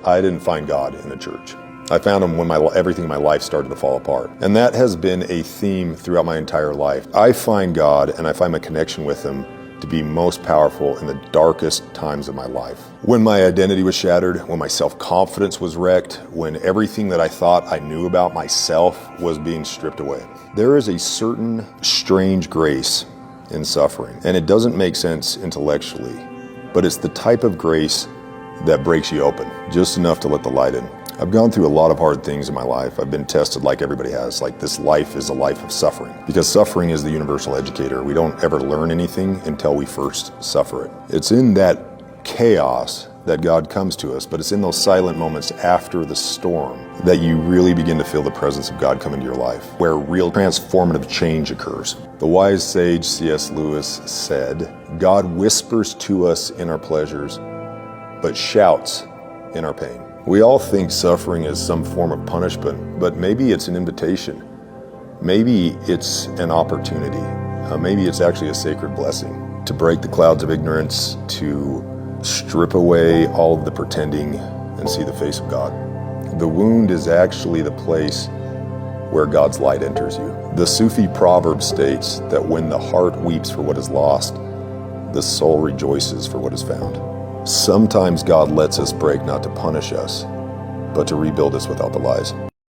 I didn't find God in a church. I found him when everything in my life started to fall apart. And that has been a theme throughout my entire life. I find God and I find my connection with him to be most powerful in the darkest times of my life. When my identity was shattered, when my self-confidence was wrecked, when everything that I thought I knew about myself was being stripped away. There is a certain strange grace in suffering, and it doesn't make sense intellectually, but it's the type of grace that breaks you open, just enough to let the light in. I've gone through a lot of hard things in my life. I've been tested like everybody has. Like, this life is a life of suffering, because suffering is the universal educator. We don't ever learn anything until we first suffer it. It's in that chaos that God comes to us, but it's in those silent moments after the storm that you really begin to feel the presence of God come into your life, where real transformative change occurs. The wise sage C.S. Lewis said, "God whispers to us in our pleasures, but shouts in our pain." We all think suffering is some form of punishment, but maybe it's an invitation. Maybe it's an opportunity. Maybe it's actually a sacred blessing to break the clouds of ignorance, to strip away all of the pretending and see the face of God. The wound is actually the place where God's light enters you. The Sufi proverb states that when the heart weeps for what is lost, the soul rejoices for what is found. Sometimes God lets us break not to punish us, but to rebuild us without the lies.